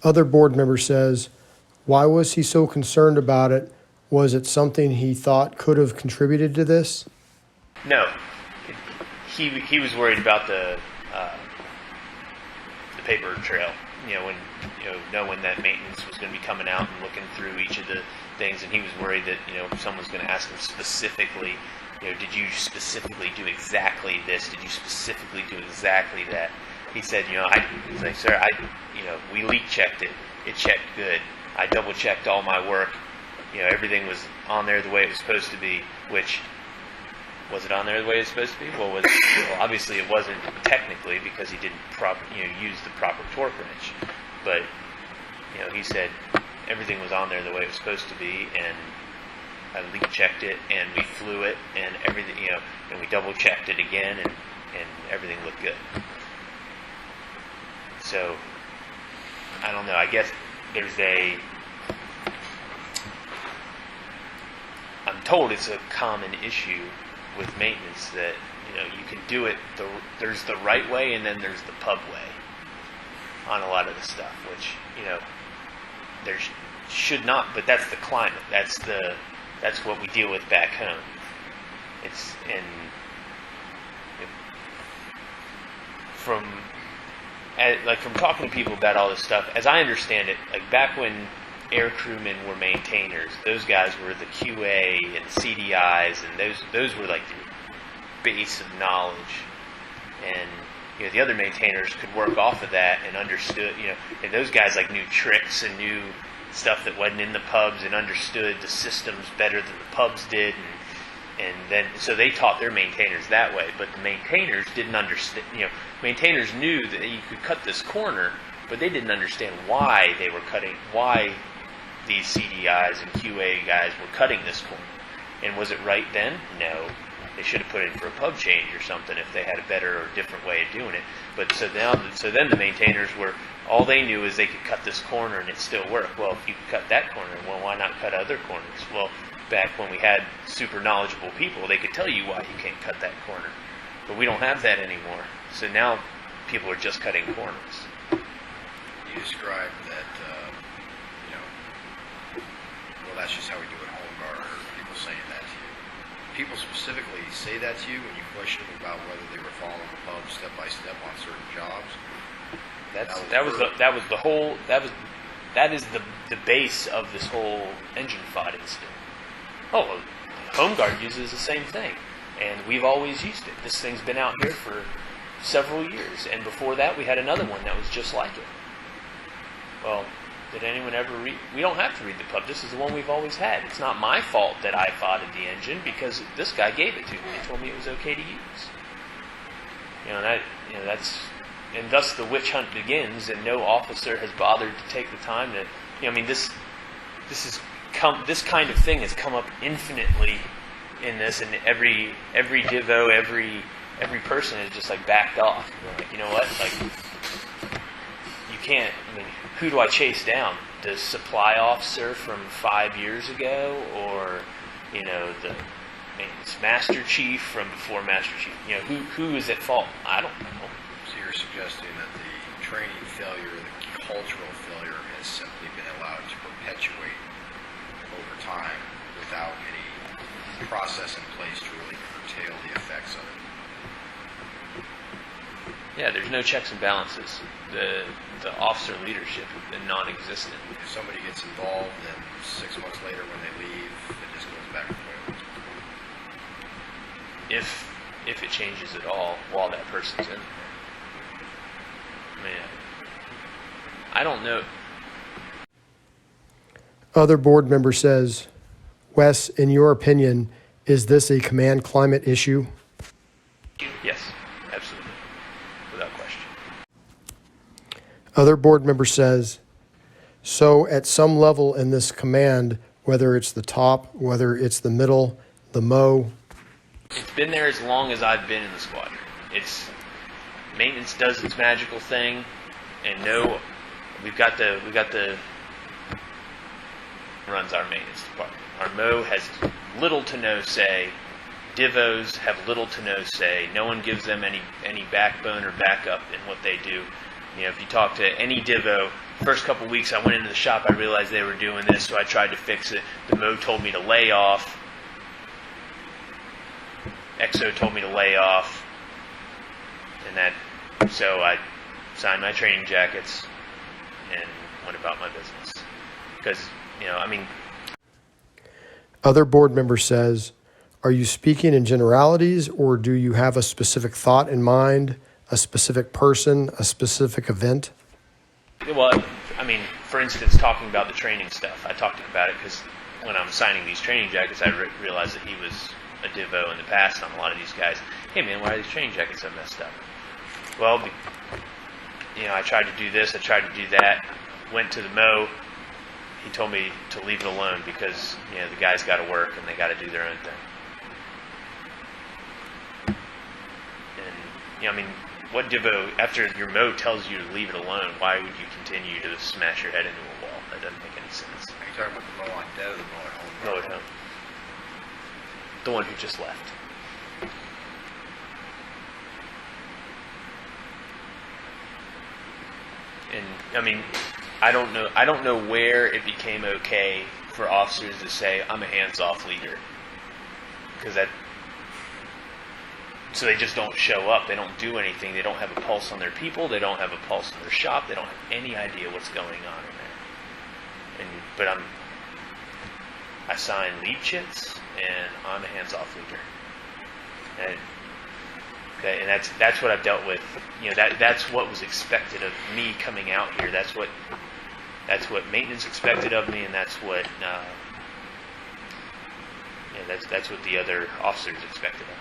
Other board member says, why was he so concerned about it? Was it something he thought could have contributed to this? No. He was worried about the paper trail. When knowing that maintenance was going to be coming out and looking through each of the things, and he was worried that someone's going to ask him specifically, did you specifically do exactly this? Did you specifically do exactly that? He said, he's like, sir, we leak checked it. It checked good. I double checked all my work. Everything was on there the way it was supposed to be. Which was it on there the way it was supposed to be? Well, obviously it wasn't technically because he didn't use the proper torque wrench. But he said everything was on there the way it was supposed to be, and I leak checked it, and we flew it, and everything, and we double checked it again, and everything looked good. So I don't know. I guess I'm told it's a common issue with maintenance that you can do it. There's the right way, and then there's the pub way on a lot of the stuff, which there should not. But that's the climate. That's what we deal with back home. From talking to people about all this stuff, as I understand it, like back when air crewmen were maintainers, those guys were the QA and CDIs, and those were like the base of knowledge, and the other maintainers could work off of that and understood, and those guys like knew tricks and knew stuff that wasn't in the pubs and understood the systems better than the pubs did, and then so they taught their maintainers that way. But the maintainers didn't understand. Maintainers knew that you could cut this corner, but they didn't understand why they were cutting, why these CDIs and QA guys were cutting this corner. And was it right then? No. They should have put in for a pub change or something if they had a better or different way of doing it. But so then the maintainers were, all they knew is they could cut this corner and it still worked. Well, if you could cut that corner, well, why not cut other corners? Well, back when we had super knowledgeable people, they could tell you why you can't cut that corner. But we don't have that anymore. So now people are just cutting corners. You described that, well, that's just how we do it at home guard, or people saying that to you. People specifically say that to you when you question them about whether they were following the pub step by step on certain jobs. That is the base of this whole engine FOD incident. Oh, well, Home Guard uses the same thing, and we've always used it. This thing's been out here for several years, and before that we had another one that was just like it. Well, did anyone ever read? We don't have to read the pub. This is the one we've always had. It's not my fault that I FOD'd the engine because this guy gave it to me and told me it was okay to use. That's, and thus the witch hunt begins, and no officer has bothered to take the time to. This kind of thing has come up infinitely in this, and every divo, every person is just like backed off. Like, you know what? Like, you can't. Who do I chase down? The supply officer from 5 years ago, or the maintenance master chief from before master chief? Who is at fault? I don't know. So you're suggesting that the training failure, the cultural failure, has simply been allowed to perpetuate over time without any process in place to really curtail the effects of it. Yeah, there's no checks and balances. The officer leadership has been non-existent. If somebody gets involved, then 6 months later when they leave, it just goes back to the way it was. If it changes at all while that person's in there. I don't know. Other board member says, Wes, in your opinion, is this a command climate issue? Yes, absolutely. Without question. Other board member says, so at some level in this command, whether it's the top, whether it's the middle, the MO. It's been there as long as I've been in the squadron. Maintenance does its magical thing, and we've got the runs our maintenance department. Our MO has little to no say. Divos have little to no say. No one gives them any backbone or backup in what they do. If you talk to any Divo, first couple weeks I went into the shop, I realized they were doing this, so I tried to fix it. The Mo told me to lay off. EXO told me to lay off. So I signed my training jackets and went about my business. Because, Other board member says, are you speaking in generalities, or do you have a specific thought in mind, a specific person, a specific event? Well, for instance, talking about the training stuff, I talked about it because when I'm signing these training jackets, I realized that he was a Divo in the past on a lot of these guys. Hey man, why are these training jackets so messed up? Well, I tried to do this, I tried to do that, went to the Mo. He told me to leave it alone because, the guys got to work and they got to do their own thing. And, what Divo, after your Mo tells you to leave it alone, why would you continue to smash your head into a wall? That doesn't make any sense. Are you talking about the Mo on dev or the Mo at home? Mo at home. The one who just left. And, I don't know where it became okay for officers to say, I'm a hands-off leader. So they just don't show up. They don't do anything. They don't have a pulse on their people. They don't have a pulse on their shop. They don't have any idea what's going on in there. But I sign lead chits, and I'm a hands-off leader. And that's what I've dealt with. That's what was expected of me coming out here. That's what maintenance expected of me, and that's what that's what the other officers expected of me.